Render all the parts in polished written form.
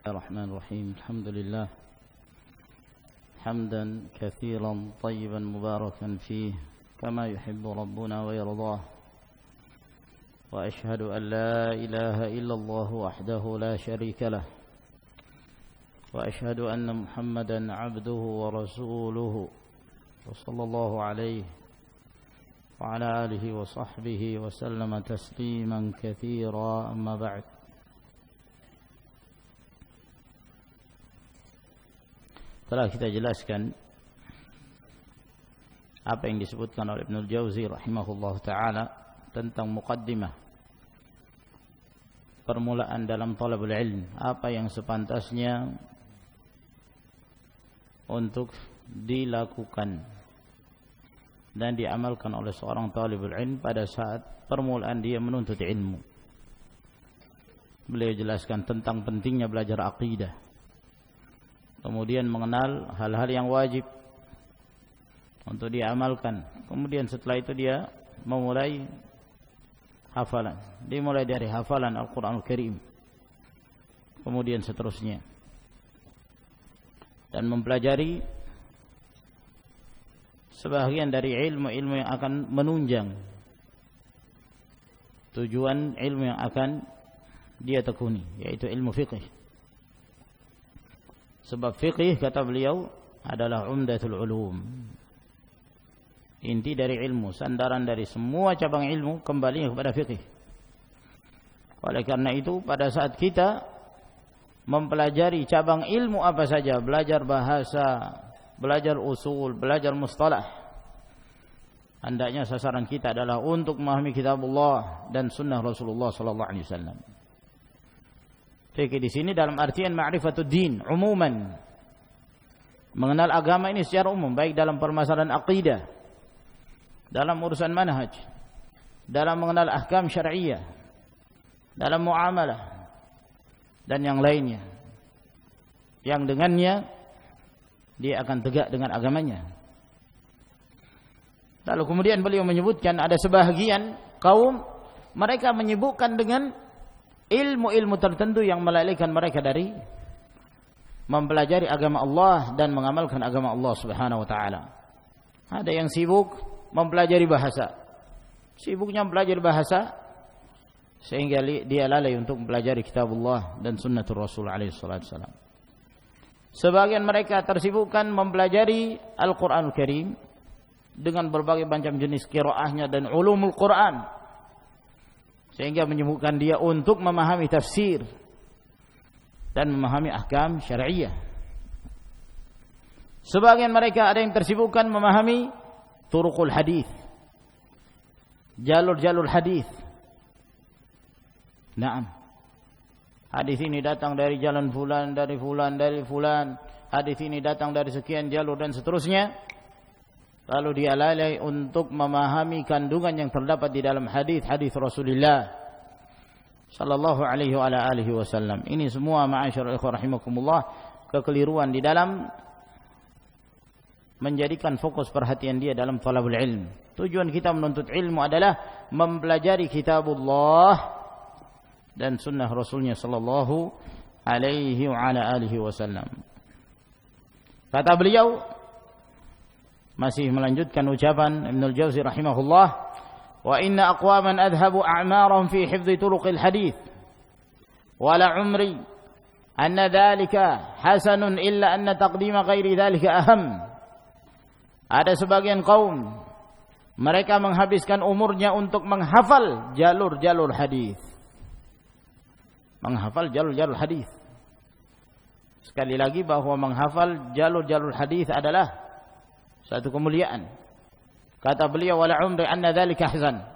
الرحمن الرحيم الحمد لله حمدا كثيرا طيبا مباركا فيه كما يحب ربنا ويرضاه وأشهد أن لا إله إلا الله وحده لا شريك له وأشهد أن محمدا عبده ورسوله وصلى الله عليه وعلى آله وصحبه وسلم تسليما كثيرا أما بعد. Telah kita jelaskan apa yang disebutkan oleh Ibnul Jauzi rahimahullah ta'ala tentang muqaddimah, permulaan dalam talabul ilm, apa yang sepantasnya untuk dilakukan dan diamalkan oleh seorang talibul ilm pada saat permulaan dia menuntut ilmu. Beliau jelaskan tentang pentingnya belajar aqidah, kemudian mengenal hal-hal yang wajib untuk diamalkan. Kemudian setelah itu dia memulai hafalan. Dimulai dari hafalan Al-Quran Al-Karim. Kemudian seterusnya. Dan mempelajari sebahagian dari ilmu-ilmu yang akan menunjang tujuan ilmu yang akan dia tekuni, yaitu ilmu fiqh. Sebab fiqih, kata beliau, adalah umdatul ulum, inti dari ilmu, sandaran dari semua cabang ilmu kembali kepada fiqih. Oleh karena itu, pada saat kita mempelajari cabang ilmu apa saja, belajar bahasa, belajar usul, belajar mustalah, hendaknya sasaran kita adalah untuk memahami kitabullah dan sunnah Rasulullah sallallahu alaihi wasallam. Fikih di sini dalam artian ma'rifatud din umuman, mengenal agama ini secara umum, baik dalam permasalahan akidah, dalam urusan manhaj, dalam mengenal ahkam syar'iyyah, dalam muamalah dan yang lainnya, yang dengannya dia akan tegak dengan agamanya. Lalu kemudian beliau menyebutkan ada sebahagian kaum mereka menyibukkan dengan ilmu-ilmu tertentu yang melalaikan mereka dari mempelajari agama Allah dan mengamalkan agama Allah Subhanahu wa taala. Ada yang sibuk mempelajari bahasa. Sibuknya mempelajari bahasa sehingga dia lalai untuk mempelajari kitabullah dan sunnatul Rasul alaihi salatu wasallam. Sebagian mereka tersibukkan mempelajari Al-Qur'an Al-Karim dengan berbagai macam jenis qiraahnya dan ulumul Qur'an, sehingga menyibukkan dia untuk memahami tafsir dan memahami ahkam syar'iyyah. Sebagian mereka ada yang tersibukkan memahami turuqul hadis, jalur-jalur hadis. Naam, hadis ini datang dari jalan fulan, dari fulan, dari fulan. Hadis ini datang dari sekian jalur dan seterusnya. Lalu dia lalai untuk memahami kandungan yang terdapat di dalam hadis-hadis Rasulullah sallallahu alaihi wa alihi wasallam. Ini semua ma'asyiral ikhwah rahimakumullah kekeliruan di dalam menjadikan fokus perhatian dia dalam talabul ilm. Tujuan kita menuntut ilmu adalah mempelajari kitabullah dan sunnah Rasulnya sallallahu alaihi wa alihi wasallam. Kata beliau, masih melanjutkan ucapan Ibnul Jauzi rahimahullah, wa inna aqwaman adhabu a'marahum fi hifdhi turuqil hadith wa la umri anna dhalika hasanun illa anna taqdima ghairi dhalika aham. Ada sebagian kaum mereka menghabiskan umurnya untuk menghafal jalur-jalur hadis. Menghafal jalur-jalur hadis. Sekali lagi bahwa menghafal jalur-jalur hadis adalah satu kemuliaan. Kata beliau, wala umri anna dzalika ahzan.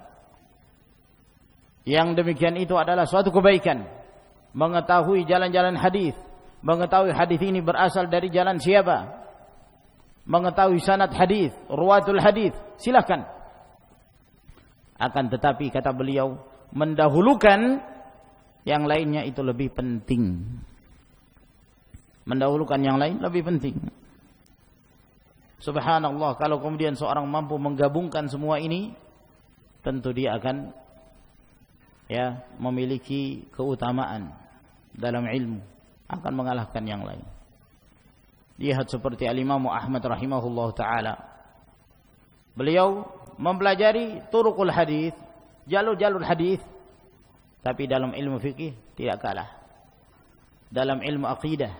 Yang demikian itu adalah suatu kebaikan. Mengetahui jalan-jalan hadis, mengetahui hadis ini berasal dari jalan siapa, mengetahui sanad hadis, ruwatul hadis, silakan. Akan tetapi kata beliau, mendahulukan yang lainnya itu lebih penting. Mendahulukan yang lain lebih penting. Subhanallah, kalau kemudian seorang mampu menggabungkan semua ini, tentu dia akan memiliki keutamaan dalam ilmu. akan mengalahkan yang lain. Lihat seperti Al-Imam Ahmad rahimahullah ta'ala. Beliau mempelajari turuqul hadis, jalur-jalur hadis, tapi dalam ilmu fikih tidak kalah. Dalam ilmu aqidah,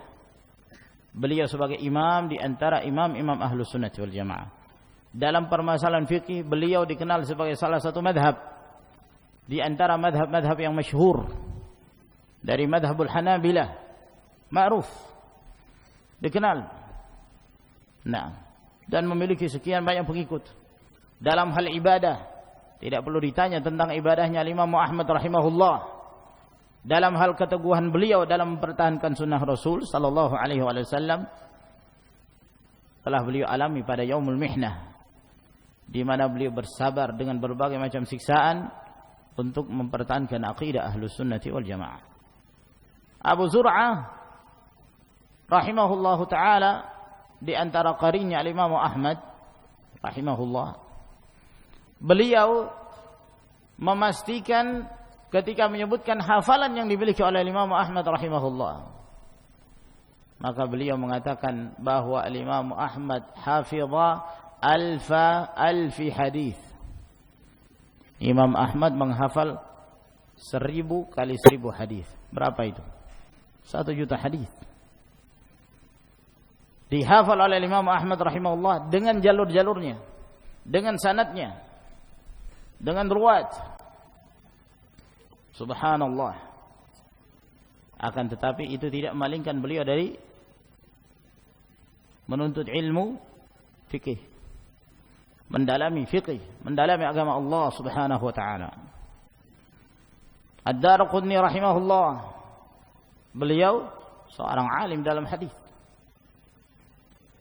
beliau sebagai imam di antara imam-imam Ahlus Sunnah wal Jamaah. Dalam permasalahan fikih, beliau dikenal sebagai salah satu madhab di antara madhab-madhab yang masyhur. Dari madhabul Hanabilah, ma'ruf, dikenal. Nah, dan memiliki sekian banyak pengikut. Dalam hal ibadah, tidak perlu ditanya tentang ibadahnya Imam Ahmad rahimahullah. Dalam hal keteguhan beliau dalam mempertahankan sunnah Rasul sallallahu alaihi wasallam, telah beliau alami pada yaumul mihnah, di mana beliau bersabar dengan berbagai macam siksaan untuk mempertahankan akidah Ahlus Sunnati wal Jamaah. Abu Zur'ah rahimahullahu taala di antara qarinnya Imam Ahmad rahimahullah, beliau memastikan ketika menyebutkan hafalan yang dimiliki oleh Imam Ahmad rahimahullah, maka beliau mengatakan bahwa Imam Ahmad hafidha alfi hadis. Imam Ahmad menghafal 1000 kali 1000 hadis. Berapa itu? 1 juta hadis. Dihafal oleh Imam Ahmad rahimahullah dengan jalur-jalurnya, dengan sanadnya, dengan ruwat. Subhanallah. Akan tetapi itu tidak memalingkan beliau dari menuntut ilmu fikih, mendalami fikih, mendalami agama Allah Subhanahu wa taala. Ad-Darqutni rahimahullah, beliau seorang alim dalam hadis,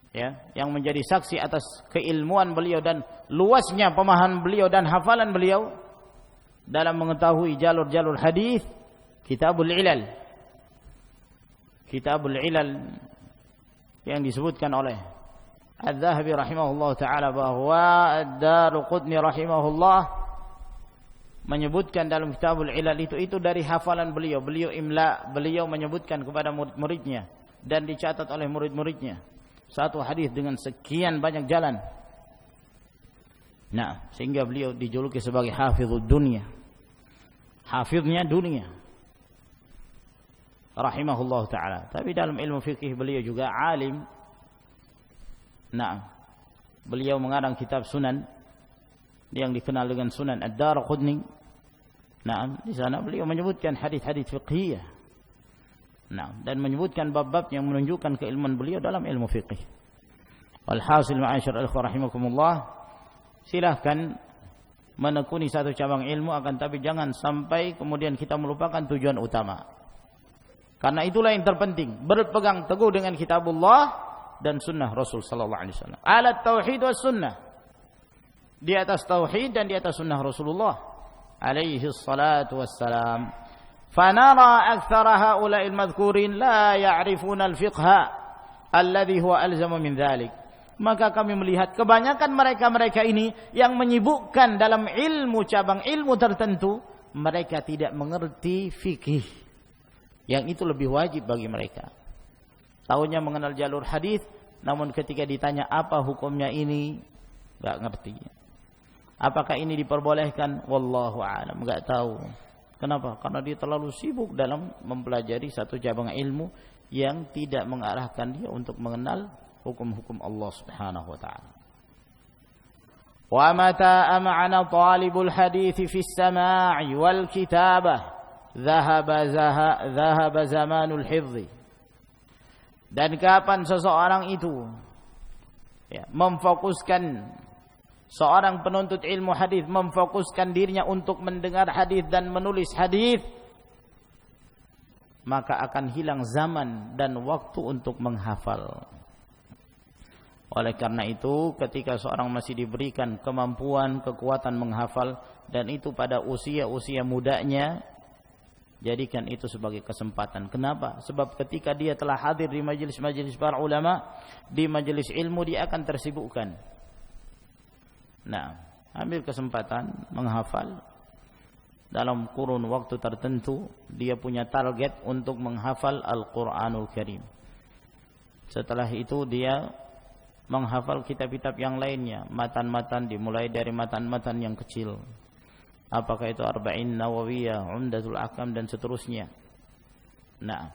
ya, yang menjadi saksi atas keilmuan beliau dan luasnya pemahaman beliau dan hafalan beliau dalam mengetahui jalur-jalur hadis. Kitabul Ilal, Kitabul Ilal yang disebutkan oleh Adz-Dzahabi rahimahullah taala bahwa Ad-Darqutni rahimahullah menyebutkan dalam Kitabul Ilal itu dari hafalan beliau. Beliau imla, beliau menyebutkan kepada murid-muridnya dan dicatat oleh murid-muridnya. Satu hadis dengan sekian banyak jalan. Nah, sehingga beliau dijuluki sebagai hafizud dunia. Hafiznya dunia. Rahimahullah taala. Tapi dalam ilmu fikih beliau juga alim. Nah, beliau mengarang kitab Sunan yang dikenal dengan Sunan Ad-Darqutni. Nah, di sana beliau menyebutkan hadis-hadis fiqhiyah. Nah, dan menyebutkan bab-bab yang menunjukkan keilmuan beliau dalam ilmu fiqih. Walhasil ma'asyar al-ikhwah rahimakumullah, silahkan menekuni satu cabang ilmu, akan tapi jangan sampai kemudian kita melupakan tujuan utama. Karena itulah yang terpenting, berpegang teguh dengan kitabullah dan sunnah Rasul sallallahu alaihi wasallam. Ala tauhid was sunnah. Di atas tauhid dan di atas sunnah Rasulullah alaihi salatu wassalam. Fanara aktsara haula'il madhkurin la ya'rifuna al-fiqha alladhi huwa alzamu min dhalik. Maka kami melihat kebanyakan mereka-mereka ini yang menyibukkan dalam ilmu cabang ilmu tertentu, mereka tidak mengerti fikih yang itu lebih wajib bagi mereka. Tahunya mengenal jalur hadis, namun ketika ditanya apa hukumnya ini, enggak ngerti. Apakah ini diperbolehkan? Wallahu a'lam, enggak tahu. Kenapa? Karena dia terlalu sibuk dalam mempelajari satu cabang ilmu yang tidak mengarahkan dia untuk mengenal hukum-hukum Allah Subhanahu wa taala. Wa mata am'ana talibul hadits fi as-sama'i wal kitabah dhahaba zamanul hifdh. Dan kapan seseorang itu memfokuskan, seorang penuntut ilmu hadis memfokuskan dirinya untuk mendengar hadis dan menulis hadis, maka akan hilang zaman dan waktu untuk menghafal. Oleh karena itu, ketika seorang masih diberikan kemampuan, kekuatan menghafal, dan itu pada usia-usia mudanya, jadikan itu sebagai kesempatan. Kenapa? Sebab ketika dia telah hadir di majelis-majelis para ulama, di majelis ilmu, dia akan tersibukkan. Nah, ambil kesempatan menghafal. dalam kurun waktu tertentu dia punya target untuk menghafal Al-Qur'anul Karim. Setelah itu dia menghafal kitab-kitab yang lainnya, matan-matan, dimulai dari matan-matan yang kecil. Apakah itu Arba'in Nawawiyah, Umdatul Ahkam dan seterusnya. Nah,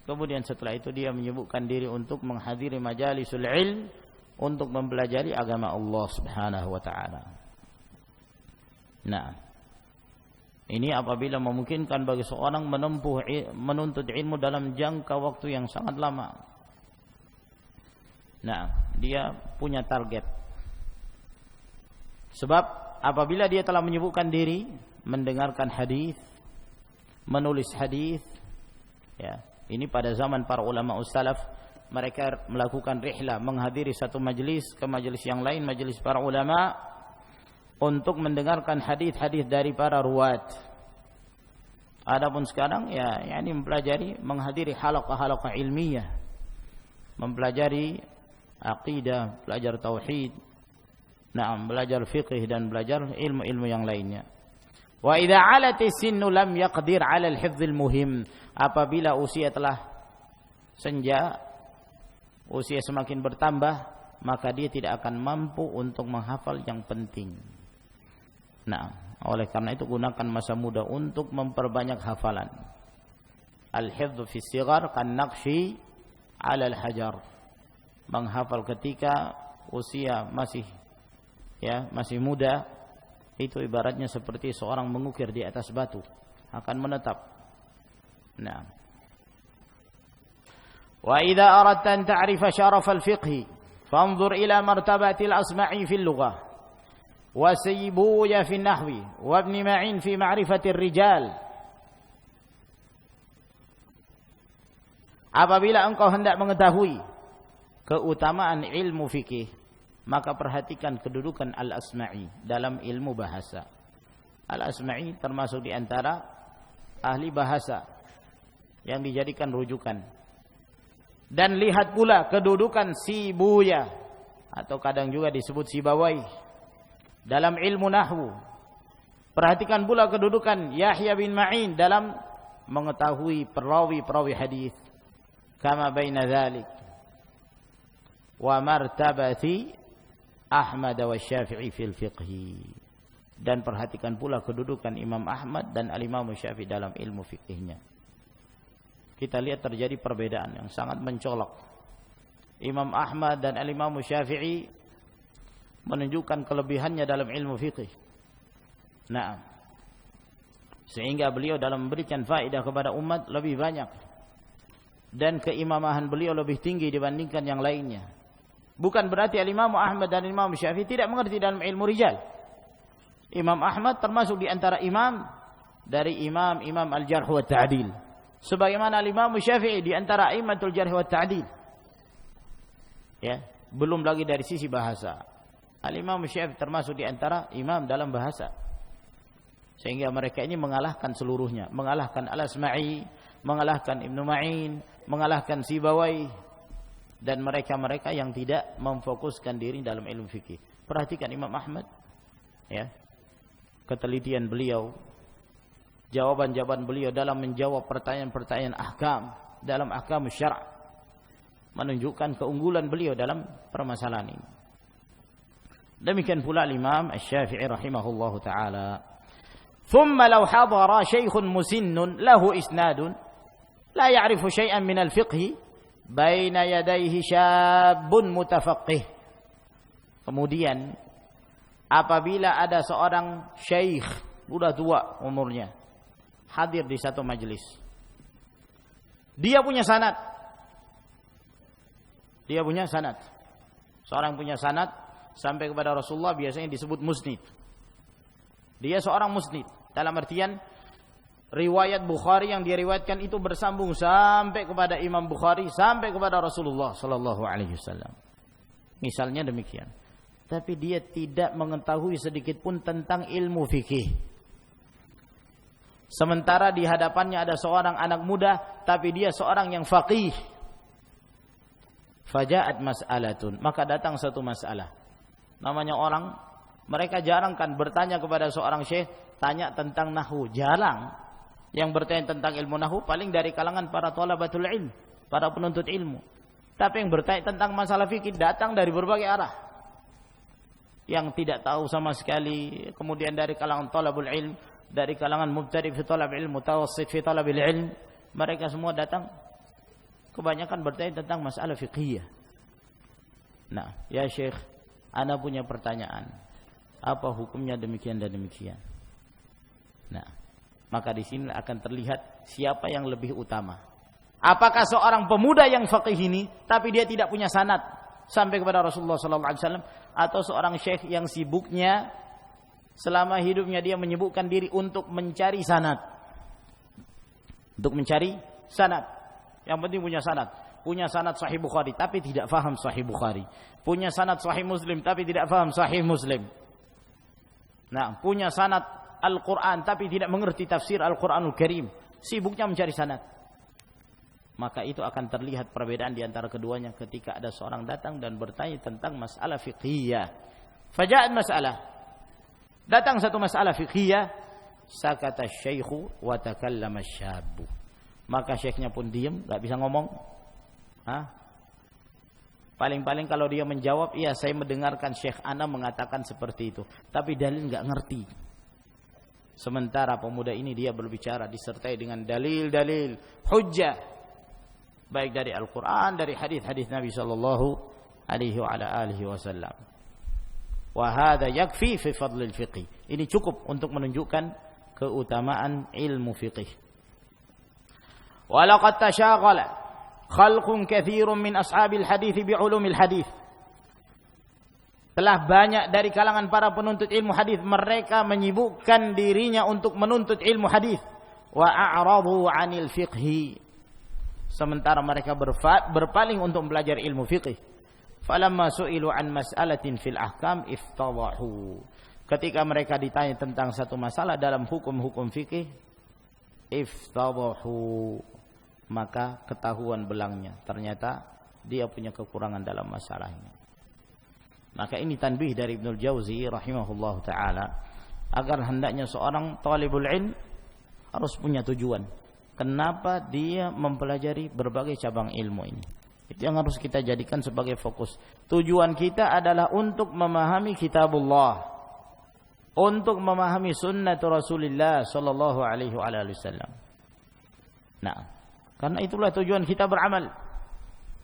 kemudian setelah itu dia menyibukkan diri untuk menghadiri majalisul ilm untuk mempelajari agama Allah Subhanahu wa taala. Nah, ini apabila memungkinkan bagi seorang menuntut ilmu dalam jangka waktu yang sangat lama. Nah, dia punya target. Sebab apabila dia telah menyibukkan diri mendengarkan hadis, menulis hadis, ya, ini pada zaman para ulama salaf, mereka melakukan rihlah, menghadiri satu majelis ke majelis yang lain, majelis para ulama, untuk mendengarkan hadis-hadis dari para ruwat. Adapun sekarang ya ini mempelajari, menghadiri halaqah-halaqah ilmiah, mempelajari aqidah, belajar tauhid, belajar fiqh dan belajar ilmu-ilmu yang lainnya. Wa idza 'alati sinnu lam yaqdir 'ala al-hifdzil muhim. Apabila usia telah senja, usia semakin bertambah, maka dia tidak akan mampu untuk menghafal yang penting. Nah, oleh karena itu gunakan masa muda untuk memperbanyak hafalan. Al-hifdz fi sighar kan naqshi 'ala al-hajar. Menghafal ketika usia masih muda itu ibaratnya seperti seorang mengukir di atas batu, akan menetap. Nah, wa idza aradta an ta'rifa syaraf al-fiqh fanzur ila martabati al-asma'i fi al-lughah wa sayyibuya fi an-nahwi wa ibn ma'in fi ma'rifati ar-rijal. Apabila engkau hendak mengetahui keutamaan ilmu fikih, maka perhatikan kedudukan Al-Asma'i dalam ilmu bahasa. Al-Asma'i termasuk di antara ahli bahasa yang dijadikan rujukan. Dan lihat pula kedudukan Sibuya, atau kadang juga disebut Sibawai, dalam ilmu nahwu. Perhatikan pula kedudukan Yahya bin Ma'in dalam mengetahui perawi-perawi hadis. Kama baina dzalik wa martabati Ahmad wa Syafi'i fil fiqhi. Dan perhatikan pula kedudukan Imam Ahmad dan Al-Imam Syafi'i dalam ilmu fikihnya. Kita lihat terjadi perbedaan yang sangat mencolok. Imam Ahmad dan Al-Imam Syafi'i menunjukkan kelebihannya dalam ilmu fikih. Nah, sehingga beliau dalam memberikan faedah kepada umat lebih banyak, dan keimamahan beliau lebih tinggi dibandingkan yang lainnya. Bukan berarti Al-Imam Ahmad dan Imam Syafi'i tidak mengerti dalam ilmu rijal. Imam Ahmad termasuk di antara imam dari imam al-jarh wa ta'dil. Sebagaimana Al-Imam Syafi'i di antara imamatul jarh wa ta'dil. Ya, belum lagi dari sisi bahasa. Al-Imam Syafi'i termasuk di antara imam dalam bahasa. Sehingga mereka ini mengalahkan seluruhnya, mengalahkan Al-Asma'i, mengalahkan Ibnu Ma'in, mengalahkan Sibawai, dan mereka-mereka yang tidak memfokuskan diri dalam ilmu fikih. Perhatikan Imam Ahmad, ya, ketelitian beliau, jawaban-jawaban beliau dalam menjawab pertanyaan-pertanyaan ahkam, dalam ahkam syara', menunjukkan keunggulan beliau dalam permasalahan ini. Demikian pula Imam Asy-Syafi'i rahimahullahu taala. Thumma law hadara shaykhun musinnun lahu isnadun la ya'rifu syai'an min al-fiqh baina yadayhi syabun mutafaqqih. Kemudian apabila ada seorang syekh sudah tua umurnya hadir di satu majelis, dia punya sanad, seorang punya sanad sampai kepada Rasulullah, biasanya disebut musnid. Dia seorang musnid dalam artian riwayat Bukhari yang dia riwayatkan itu bersambung sampai kepada Imam Bukhari, sampai kepada Rasulullah sallallahu alaihi wasallam. Misalnya demikian. Tapi dia tidak mengetahui sedikit pun tentang ilmu fikih. Sementara di hadapannya ada seorang anak muda, tapi dia seorang yang faqih. Faja'at mas'alatun, maka datang satu masalah. Namanya orang, mereka jarang kan bertanya kepada seorang syekh tanya tentang nahwu, jarang. Yang bertanya tentang ilmu nahwu paling dari kalangan para thalabatul ilm, para penuntut ilmu. Tapi yang bertanya tentang masalah fikih datang dari berbagai arah. Yang tidak tahu sama sekali, kemudian dari kalangan thalabul ilm, dari kalangan mubtadi' fi thalab ilm, mutawassit fi thalabil ilm, mereka semua datang kebanyakan bertanya tentang masalah fiqhiyah. Nah, ya Syekh, ana punya pertanyaan. Apa hukumnya demikian dan demikian? Nah, maka di sini akan terlihat siapa yang lebih utama. Apakah seorang pemuda yang faqih ini tapi dia tidak punya sanad sampai kepada Rasulullah sallallahu alaihi wasallam, atau seorang syekh yang sibuknya selama hidupnya dia menyibukkan diri untuk mencari sanad. Untuk mencari sanad. Yang penting punya sanad. Punya sanad Sahih Bukhari tapi tidak faham Sahih Bukhari. Punya sanad Sahih Muslim tapi tidak faham Sahih Muslim. Nah, punya sanad Al-Quran tapi tidak mengerti tafsir Al-Quranul Karim. Sibuknya mencari sanad. Maka itu akan terlihat perbedaan di antara keduanya ketika ada seorang datang dan bertanya tentang masalah fiqhiyah. Faja'at masalah. Datang satu masalah fiqhiyah, sakata syaikhu wa takallama syabbu. Maka syekhnya pun diam, enggak bisa ngomong. Paling-paling kalau dia menjawab, iya saya mendengarkan Syekh ana mengatakan seperti itu, tapi dalil enggak ngerti. Sementara pemuda ini dia berbicara disertai dengan dalil-dalil hujjah, baik dari Al-Quran, dari hadis-hadis Nabi sallallahu alaihi wa ala alihi wasallam. Wa hadza yakfi fi fadlil fiqh. Ini cukup untuk menunjukkan keutamaan ilmu fiqih. Wa laqad tashaghala khalqun katsirun min ashabil hadis bi ulumil hadis. Telah banyak dari kalangan para penuntut ilmu hadis mereka menyibukkan dirinya untuk menuntut ilmu hadis, wa a'radu 'anil fiqhi. Sementara mereka berpaling untuk belajar ilmu fiqih. Falamma su'ilu an mas'alatin fil ahkam iftadahu. Ketika mereka ditanya tentang satu masalah dalam hukum-hukum fikih, iftadahu, maka ketahuan belangnya. Ternyata dia punya kekurangan dalam masalahnya. Maka ini tanbih dari Ibnul Jauzi rahimahullah ta'ala, agar hendaknya seorang talibul ilm harus punya tujuan. Kenapa dia mempelajari berbagai cabang ilmu ini? Itu yang harus kita jadikan sebagai fokus. Tujuan kita adalah untuk memahami kitabullah, untuk memahami sunnah Rasulullah sallallahu alaihi wasallam. Nah, karena itulah tujuan kita beramal.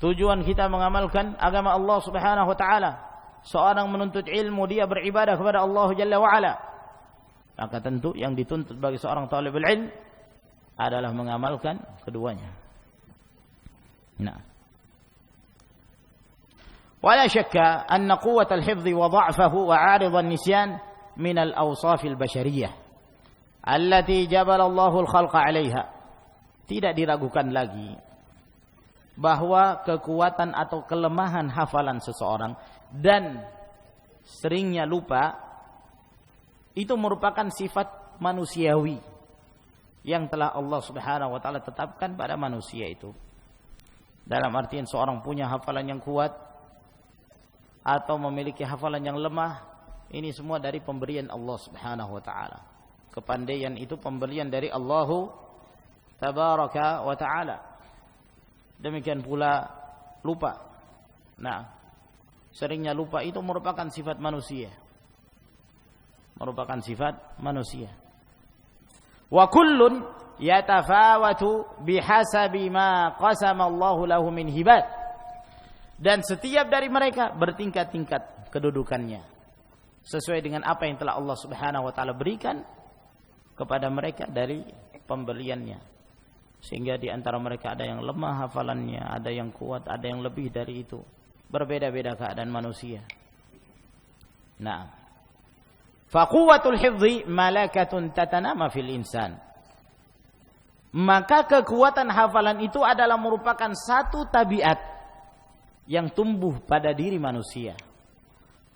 Tujuan kita mengamalkan agama Allah Subhanahu wa taala. Seorang menuntut ilmu, dia beribadah kepada Allah Jalla wa ala. Maka tentu yang dituntut bagi seorang talibul ilm adalah mengamalkan keduanya. Nah, wala syakka anna quwwat al-hifdh wa dha'fahu wa 'arid an-nisyan min al-awsaf al-bashariyah allati jabala Allahu al-khalqa 'alayha. Tidak diragukan lagi bahwa kekuatan atau kelemahan hafalan seseorang dan seringnya lupa itu merupakan sifat manusiawi yang telah Allah Subhanahu wa taala tetapkan pada manusia itu. Dalam artian seorang punya hafalan yang kuat atau memiliki hafalan yang lemah, ini semua dari pemberian Allah Subhanahu wa taala. Kepandaian itu pemberian dari Allah Tabaraka wa taala. Demikian pula lupa. Nah, seringnya lupa itu merupakan sifat manusia. Merupakan sifat manusia. Wa kullun yatafawatu bihasabi ma qasama Allahu lahu min hibat. Dan setiap dari mereka bertingkat-tingkat kedudukannya sesuai dengan apa yang telah Allah Subhanahu wa taala berikan kepada mereka dari pemberiannya. Sehingga di antara mereka ada yang lemah hafalannya, ada yang kuat, ada yang lebih dari itu. Berbeda-beda keadaan manusia. Nah, faquwatul hifdzi malakatun tatanama fil insan. Maka kekuatan hafalan itu adalah merupakan satu tabiat yang tumbuh pada diri manusia.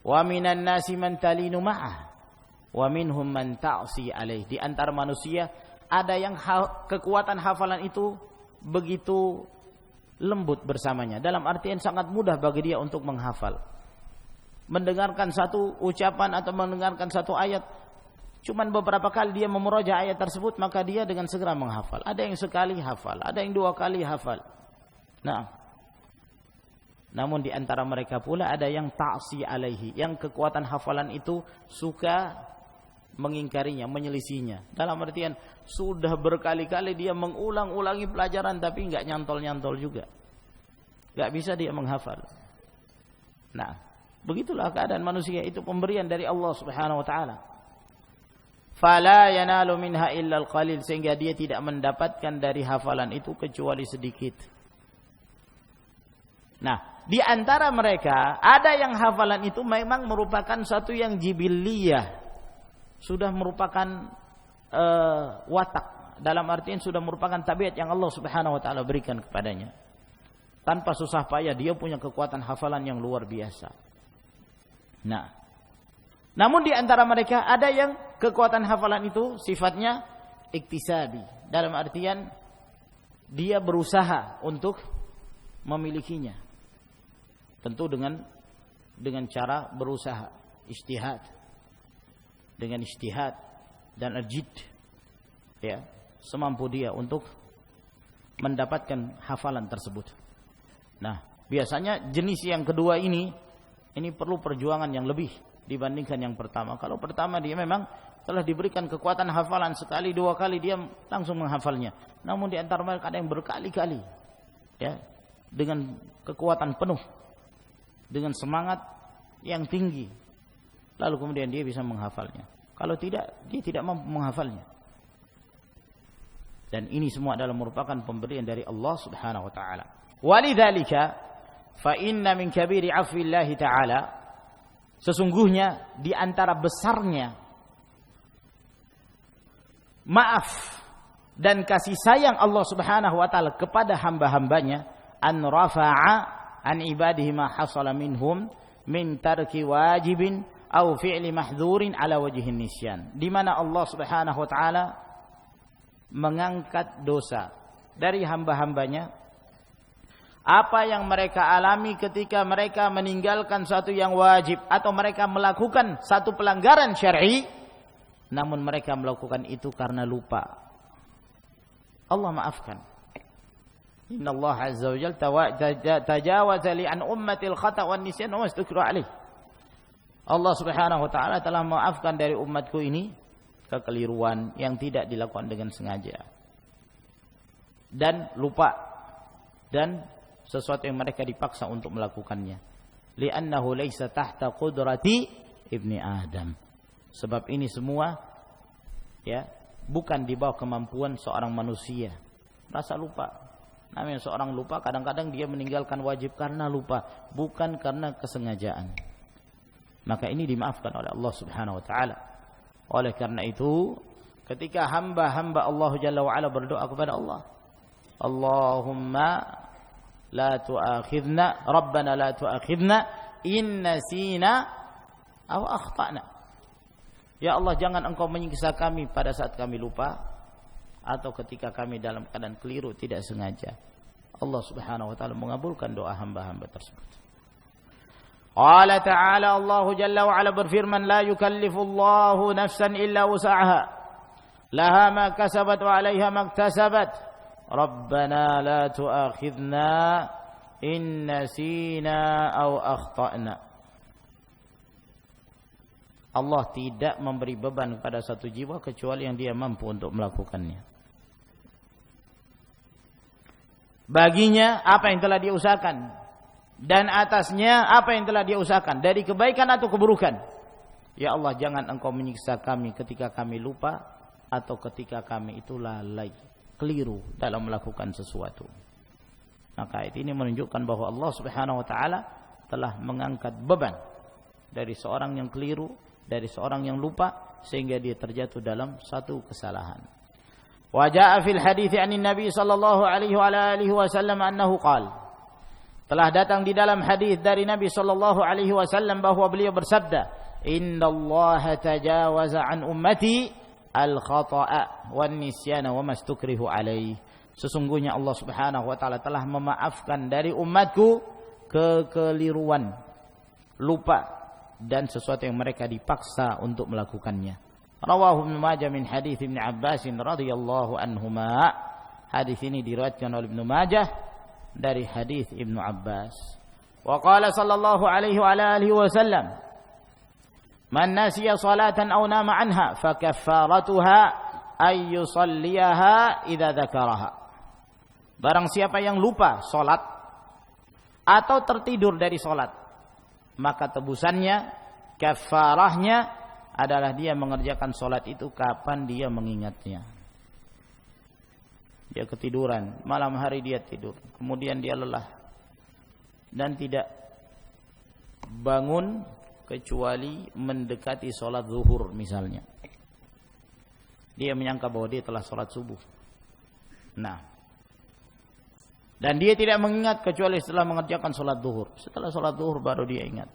Wa minan nasi man talinu ma'ah wa minhum man ta'si alaih. Di antara manusia ada yang kekuatan hafalan itu begitu lembut bersamanya. Dalam artian sangat mudah bagi dia untuk menghafal. Mendengarkan satu ucapan atau mendengarkan satu ayat cuman beberapa kali dia memurojaah ayat tersebut, maka dia dengan segera menghafal. Ada yang sekali hafal, ada yang 2 kali hafal. Nah, namun di antara mereka pula ada yang ta'si alaihi, yang kekuatan hafalan itu suka mengingkarinya, menyelisihinya. Dalam artian sudah berkali-kali dia mengulang-ulangi pelajaran tapi enggak nyantol-nyantol juga. Enggak bisa dia menghafal. Nah, begitulah keadaan manusia, itu pemberian dari Allah Subhanahu wa taala. Fala yanalu minha illa al-qalil, sehingga dia tidak mendapatkan dari hafalan itu kecuali sedikit. Nah, di antara mereka ada yang hafalan itu memang merupakan satu yang jibiliyah, sudah merupakan watak, dalam artian sudah merupakan tabiat yang Allah Subhanahu wa taala berikan kepadanya. Tanpa susah payah dia punya kekuatan hafalan yang luar biasa. Nah, namun di antara mereka ada yang kekuatan hafalan itu sifatnya iktisabi, dalam artian dia berusaha untuk memilikinya. Tentu dengan cara berusaha, ijtihad. Dengan ijtihad dan ajid, ya, semampu dia untuk mendapatkan hafalan tersebut. Nah, biasanya jenis yang kedua ini perlu perjuangan yang lebih dibandingkan yang pertama. Kalau pertama dia memang telah diberikan kekuatan hafalan, sekali 2 kali dia langsung menghafalnya. Namun di antara mereka ada yang berkali-kali, ya, dengan kekuatan penuh, dengan semangat yang tinggi, lalu kemudian dia bisa menghafalnya. Kalau tidak, dia tidak mampu menghafalnya. Dan ini semua adalah merupakan pemberian dari Allah Subhanahu wa taala. Walidzalika fa inna min kabiri 'afwillahi ta'ala, sesungguhnya di antara besarnya maaf dan kasih sayang Allah Subhanahu wa taala kepada hamba-hambanya, an rafa'a an ibadihi ma hasala minhum min tarki wajibin aw fi'li mahdzurin ala wajhin nisyan, di mana Allah Subhanahu wa taala mengangkat dosa dari hamba-hambanya apa yang mereka alami ketika mereka meninggalkan satu yang wajib atau mereka melakukan satu pelanggaran syar'i, namun mereka melakukan itu karena lupa. Allah maafkan. Inna Allah azza wa jalla tajawaza li an ummatil khata' wan nisyan wa mastukru alaih. Allah Subhanahu wa taala telah memaafkan dari umatku ini kekeliruan yang tidak dilakukan dengan sengaja dan lupa, dan sesuatu yang mereka dipaksa untuk melakukannya. Li'annahu laisa tahta qudrati ibni Adam. Sebab ini semua, ya, bukan di bawah kemampuan seorang manusia. Rasa lupa. Namanya seorang lupa, kadang-kadang dia meninggalkan wajib karena lupa, bukan karena kesengajaan. Maka ini dimaafkan oleh Allah Subhanahu wa taala. Oleh karena itu, ketika hamba-hamba Allah Jalla wa Ala berdoa kepada Allah, Allahumma la tu'akhidna, Rabbana la tu'akhidna in nasina aw akhtana. Ya Allah, jangan engkau menyiksa kami pada saat kami lupa atau ketika kami dalam keadaan keliru tidak sengaja. Allah Subhanahu wa taala mengabulkan doa hamba-hamba tersebut. Qala ta'ala, Allah Jalla wa Ala berfirman, la yukallifullahu nafsan illa wus'aha laha ma kasabat wa 'alaiha ma iktasabat. Rabbana la tu'akhidna in nasina aw akhtana. Allah tidak memberi beban kepada satu jiwa kecuali yang dia mampu untuk melakukannya. Baginya apa yang telah dia usahakan, dan atasnya apa yang telah dia usahakan dari kebaikan atau keburukan. Ya Allah, jangan engkau menyiksa kami ketika kami lupa atau ketika kami itu lalai, keliru dalam melakukan sesuatu. Maka ayat ini menunjukkan bahwa Allah Subhanahu wa taala telah mengangkat beban dari seorang yang keliru, dari seorang yang lupa, sehingga dia terjatuh dalam satu kesalahan. Wa jaa fil hadits 'anin Nabi sallallahu alaihi wa alihi wasallam annahu qala, telah datang di dalam hadis dari Nabi sallallahu alaihi wasallam bahwa beliau bersabda, innallaha tajawaza an ummati al-khata'a wan nisyana wa mastukrihu alaih. Sesungguhnya Allah Subhanahu wa taala telah memaafkan dari umatku kekeliruan, lupa, dan sesuatu yang mereka dipaksa untuk melakukannya. Rawahu Ibnu Majah min hadits Ibnu Abbas radhiyallahu anhuma. Hadis ini diriwayatkan oleh Ibnu Majah dari hadis Ibnu Abbas. Wa qala sallallahu alaihi wa alihi wasallam, man nasiya salatan aw nama anha fa kaffaratuha ay yusalliyaha idza dzakaraha. Barang siapa yang lupa salat atau tertidur dari salat, maka tebusannya, kafarahnya adalah dia mengerjakan salat itu kapan dia mengingatnya. Dia ketiduran, malam hari dia tidur, kemudian dia lelah dan tidak bangun kecuali mendekati salat zuhur misalnya. Dia menyangka bahwa dia telah salat subuh. Nah, dan dia tidak mengingat kecuali setelah mengerjakan salat zuhur. Setelah salat zuhur baru dia ingat.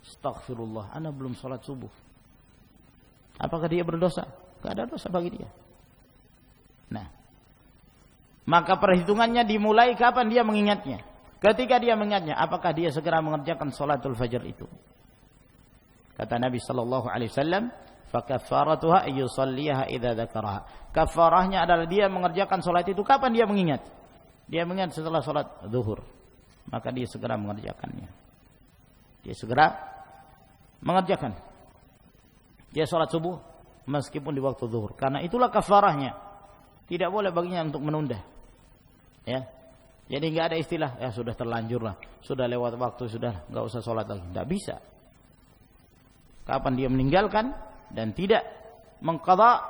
Astaghfirullah, ana belum salat subuh. Apakah dia berdosa? Tidak ada dosa bagi dia. Nah, maka perhitungannya dimulai kapan dia mengingatnya. Ketika dia mengingatnya, apakah dia segera mengerjakan salatul fajar itu? Kata Nabi sallallahu alaihi wasallam, fa kaffaratuha ay yusalliha idza dzakaraha. Kafarahnya adalah dia mengerjakan salat itu kapan dia mengingat? Dia mengingat setelah salat zuhur, maka dia segera mengerjakannya. Dia segera mengerjakan. Dia salat subuh meskipun di waktu zuhur, karena itulah kafarahnya. Tidak boleh baginya untuk menunda. Ya. Jadi enggak ada istilah ya sudah terlanjurlah, sudah lewat waktu, sudah enggak usah salat lagi. Enggak bisa. Kapan dia meninggalkan dan tidak mengqadha,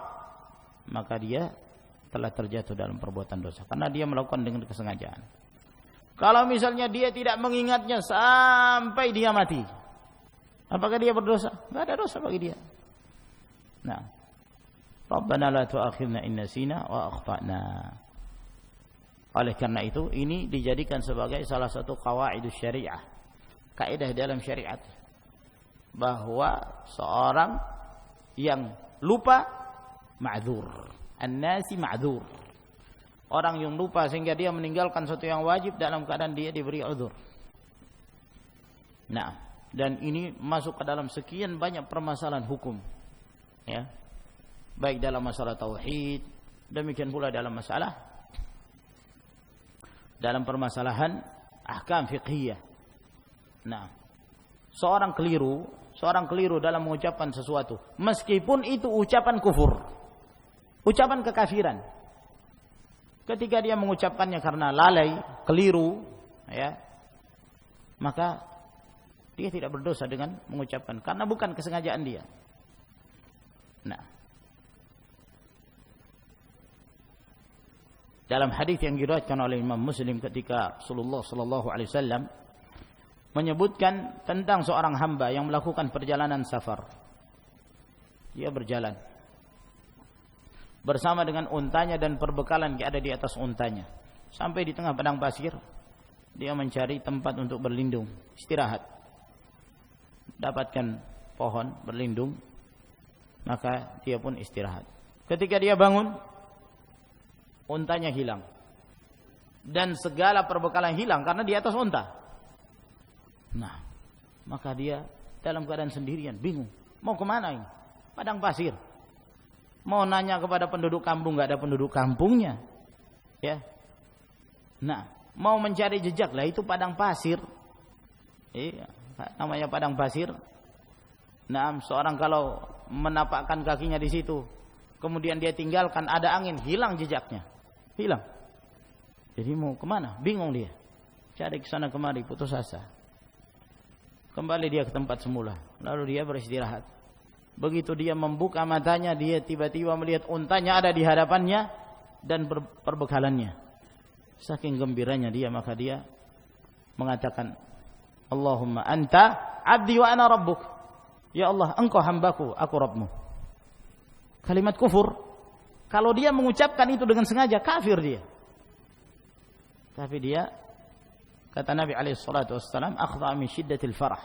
maka dia telah terjatuh dalam perbuatan dosa karena dia melakukan dengan kesengajaan. Kalau misalnya dia tidak mengingatnya sampai dia mati, apakah dia berdosa? Enggak ada dosa bagi dia. Nah, Rabbana la tu'akhidna in nasina wa akhtana. Oleh karena itu, ini dijadikan sebagai salah satu qawaidus syariah, kaidah dalam syariat, bahwa seorang yang lupa ma'dzur, an-nasi ma'dzur. Orang yang lupa sehingga dia meninggalkan sesuatu yang wajib dalam keadaan dia diberi uzur. Nah, dan ini masuk ke dalam sekian banyak permasalahan hukum. Ya. Baik dalam masalah tauhid, demikian pula dalam permasalahan ahkam fiqhiyah. Nah, seorang keliru dalam mengucapkan sesuatu, meskipun itu ucapan kufur, ucapan kekafiran. Ketika dia mengucapkannya karena lalai, keliru, ya, maka dia tidak berdosa dengan mengucapkan karena bukan kesengajaan dia. Nah, dalam hadis yang diriwayatkan oleh Imam Muslim ketika Rasulullah sallallahu alaihi wasallam menyebutkan tentang seorang hamba yang melakukan perjalanan safar. Dia berjalan bersama dengan untanya dan perbekalan yang ada di atas untanya. Sampai di tengah padang pasir, dia mencari tempat untuk berlindung, istirahat. Dapatkan pohon berlindung, maka dia pun istirahat. Ketika dia bangun, untanya hilang. Dan segala perbekalan hilang karena di atas unta. Nah, maka dia dalam keadaan sendirian, bingung. Mau kemana ini? Padang pasir. Mau nanya kepada penduduk kampung, enggak ada penduduk kampungnya. Ya. Nah, mau mencari jejak, lah itu padang pasir. Iya, namanya padang pasir. Nah, seorang kalau menapakkan kakinya di situ, kemudian dia tinggalkan, ada angin, hilang jejaknya. Hilang. Jadi mau kemana? Bingung dia. Cari ke sana kemari, putus asa. Kembali dia ke tempat semula. Lalu dia beristirahat. Begitu dia membuka matanya, dia tiba-tiba melihat untanya ada di hadapannya dan perbekalannya. Saking gembiranya dia, maka dia mengatakan, Allahumma anta abdi wa ana rabbuk. Ya Allah, engkau hambaku, aku Rabbmu. Kalimat kufur. Kalau dia mengucapkan itu dengan sengaja, kafir dia. Tapi dia, kata Nabi SAW, akhta min syiddatil farah.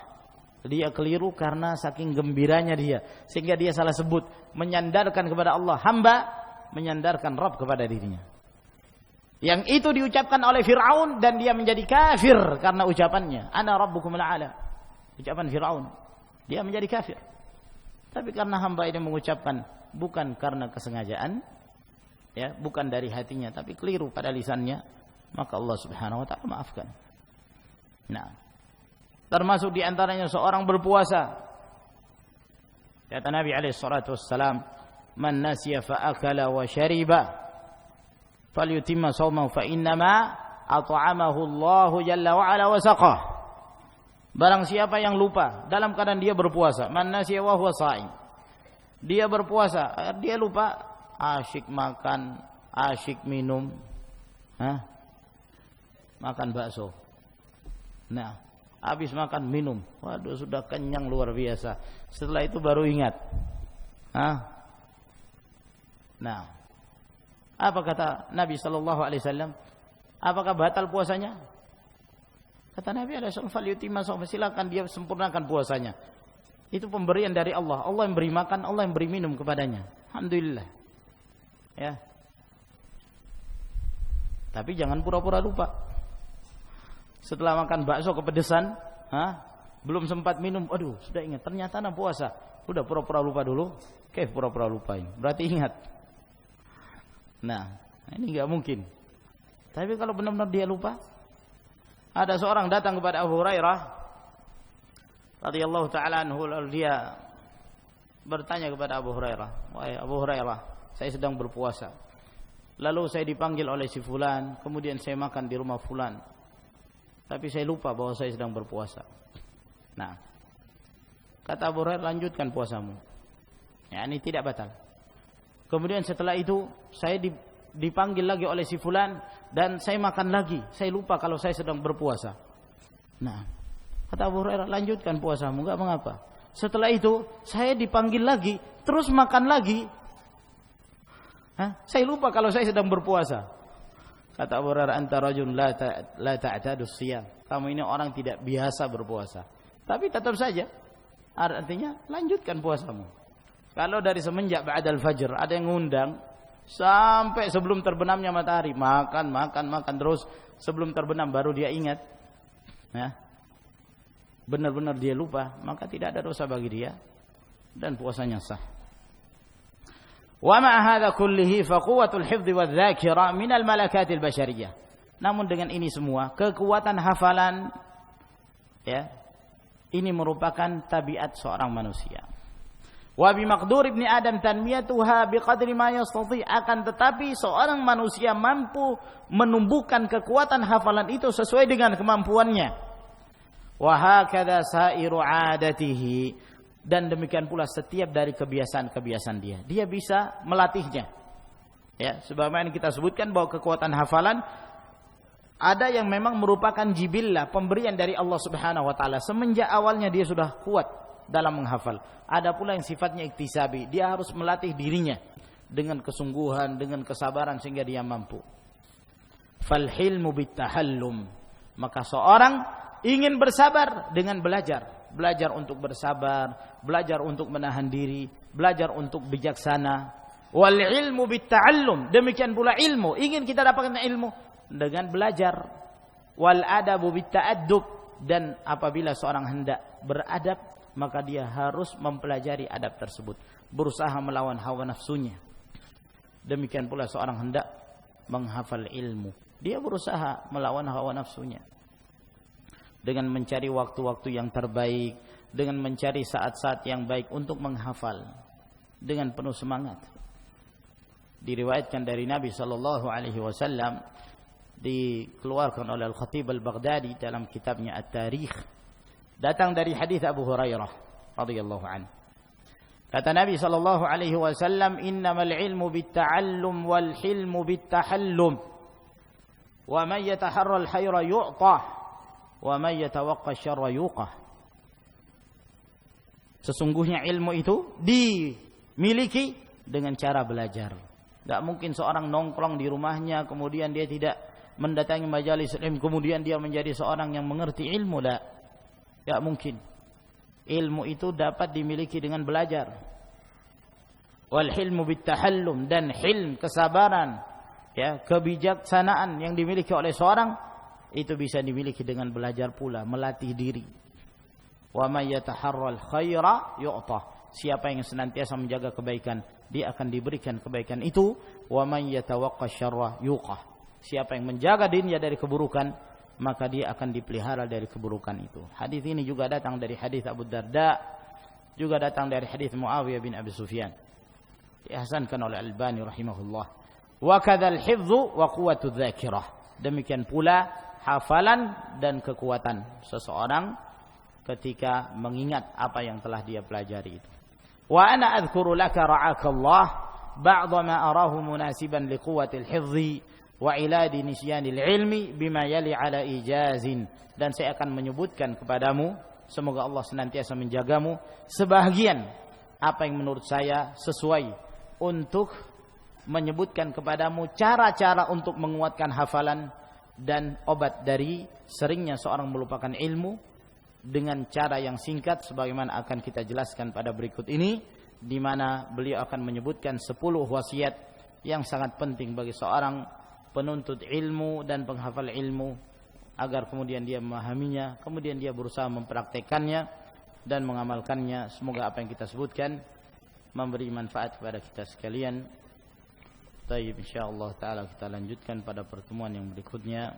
Dia keliru karena saking gembiranya dia, sehingga dia salah sebut, menyandarkan kepada Allah hamba, menyandarkan Rabb kepada dirinya. Yang itu diucapkan oleh Fir'aun dan dia menjadi kafir karena ucapannya, ana rabbukumul a'la. Ucapan Fir'aun, dia menjadi kafir. Tapi karena hamba ini mengucapkan bukan karena kesengajaan, ya, bukan dari hatinya, tapi keliru pada lisannya, maka Allah Subhanahu wa taala maafkan. Nah, termasuk di antaranya seorang berpuasa. Kata Nabi alaihi salatu wassalam, "Man nasiya fa akala wa syariba falyutimma shaumahu fa innama at'amahu Allah jalla wa ala wa saqah." Barang siapa yang lupa dalam keadaan dia berpuasa, man nasiya wa huwa sha'im. Dia berpuasa, dia lupa, asyik makan, asyik minum, makan bakso. Nah, habis makan minum, waduh sudah kenyang luar biasa. Setelah itu baru ingat. Nah, apa kata Nabi sallallahu alaihi wasallam? Apakah batal puasanya? Kata Nabi alaihi wasallam, "Falyutimma shaum." Silakan dia sempurnakan puasanya. Itu pemberian dari Allah. Allah yang beri makan, Allah yang beri minum kepadanya. Alhamdulillah. Ya. Tapi jangan pura-pura lupa. Setelah makan bakso kepedesan, belum sempat minum, aduh, sudah ingat ternyata anak puasa. Udah pura-pura lupa dulu. Oke, pura-pura lupain. Berarti ingat. Nah, ini enggak mungkin. Tapi kalau benar-benar dia lupa, ada seorang datang kepada Abu Hurairah radhiyallahu taala anhu, lalu dia bertanya kepada Abu Hurairah, "Wahai Abu Hurairah, saya sedang berpuasa. Lalu saya dipanggil oleh si fulan, kemudian saya makan di rumah fulan. Tapi saya lupa bahwa saya sedang berpuasa." Nah, kata Abu Hurairah, "Lanjutkan puasamu." Ya, ini tidak batal. Kemudian setelah itu saya dipanggil lagi oleh si fulan dan saya makan lagi. Saya lupa kalau saya sedang berpuasa. Nah, kata Abu Hurairah, "Lanjutkan puasamu, enggak mengapa." Setelah itu saya dipanggil lagi, terus makan lagi. Saya lupa kalau saya sedang berpuasa. Kata Abu Hurairah, "Anta rajul la ta'tadu siyam." Kamu ini orang tidak biasa berpuasa. Tapi tetap saja, artinya lanjutkan puasamu. Kalau dari semenjak ba'dal fajr ada yang ngundang sampai sebelum terbenamnya matahari, makan terus, sebelum terbenam baru dia ingat, benar-benar dia lupa, maka tidak ada dosa bagi dia dan puasanya sah. Wa ma hadza kullihi fa quwwatul hifdzi wadh-dzakira min al-malakatil basyariyah. Namun dengan ini semua, kekuatan hafalan, ya, ini merupakan tabiat seorang manusia. Wa bi maqdur ibni adam tanmiyatuha biqadri ma yastati, akan tetapi seorang manusia mampu menumbuhkan kekuatan hafalan itu sesuai dengan kemampuannya. Wa hakadha sa'iru 'adatihi, dan demikian pula setiap dari kebiasaan-kebiasaan dia bisa melatihnya. Ya, sebagaimana kita sebutkan bahwa kekuatan hafalan ada yang memang merupakan jibillah, pemberian dari Allah Subhanahu wa taala. Semenjak awalnya dia sudah kuat dalam menghafal. Ada pula yang sifatnya iktisabi, dia harus melatih dirinya dengan kesungguhan, dengan kesabaran sehingga dia mampu. Fal hilmu bittahallum, maka seorang ingin bersabar dengan belajar untuk bersabar, belajar untuk menahan diri, belajar untuk bijaksana. Wal ilmu bitta'allum, demikian pula ilmu, ingin kita dapatkan ilmu dengan belajar. Wal adabu bitta'addub, dan apabila seorang hendak beradab, maka dia harus mempelajari adab tersebut, berusaha melawan hawa nafsunya. Demikian pula seorang hendak menghafal ilmu, dia berusaha melawan hawa nafsunya dengan mencari waktu-waktu yang terbaik, dengan mencari saat-saat yang baik untuk menghafal dengan penuh semangat. Diriwayatkan dari Nabi sallallahu alaihi wasallam, dikeluarkan oleh Al-Khatib Al-Baghdadi dalam kitabnya At-Tarikh, datang dari hadis Abu Hurairah radhiyallahu anhu. Kata Nabi sallallahu alaihi wasallam, "Innamal ilmu bitta'allum wal hilmu bittahallum. Wa man yataharra al-khayra yu'tah, wa man yatawaqqa asy-syarra yuqah." Sesungguhnya ilmu itu dimiliki dengan cara belajar. Enggak mungkin seorang nongkrong di rumahnya kemudian dia tidak mendatangi majelis ilmu kemudian dia menjadi seorang yang mengerti ilmu. Tidak mungkin. Ilmu itu dapat dimiliki dengan belajar. Wal hilmu bittahallum, dan hilm, kesabaran, ya, kebijaksanaan yang dimiliki oleh seorang itu bisa dimiliki dengan belajar pula, melatih diri. Wa may yataharral khaira yu'tah, siapa yang senantiasa menjaga kebaikan, dia akan diberikan kebaikan itu. Wa man yatawaqqa syarra yuqah. Siapa yang menjaga dirinya dari keburukan, maka dia akan dipelihara dari keburukan itu. Hadis ini juga datang dari hadis Abu Darda, juga datang dari hadis Muawiyah bin Abi Sufyan. Dihasankan oleh Albani rahimahullah. Wa kadzal hifdzu wa quwwatu dzakirah. Demikian pula hafalan dan kekuatan seseorang ketika mengingat apa yang telah dia pelajari itu. Wa ana adhkuru laka ra'akallah ba'd ma arahu munasiban liquwwatil hifdzi wa iladi nisyanil ilmi bima yali ala ijazin. Dan saya akan menyebutkan kepadamu, semoga Allah senantiasa menjagamu, sebahagian apa yang menurut saya sesuai untuk menyebutkan kepadamu cara-cara untuk menguatkan hafalan dan obat dari seringnya seorang melupakan ilmu dengan cara yang singkat sebagaimana akan kita jelaskan pada berikut ini, di mana beliau akan menyebutkan 10 wasiat yang sangat penting bagi seorang penuntut ilmu dan penghafal ilmu agar kemudian dia memahaminya, kemudian dia berusaha mempraktekannya dan mengamalkannya. Semoga apa yang kita sebutkan memberi manfaat kepada kita sekalian. Baik, insyaallah taala kita lanjutkan pada pertemuan yang berikutnya.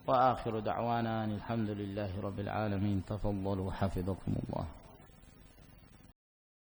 Wa akhiru da'wana alhamdulillahi rabbil alamin. Tafadhalu hafizakumullah.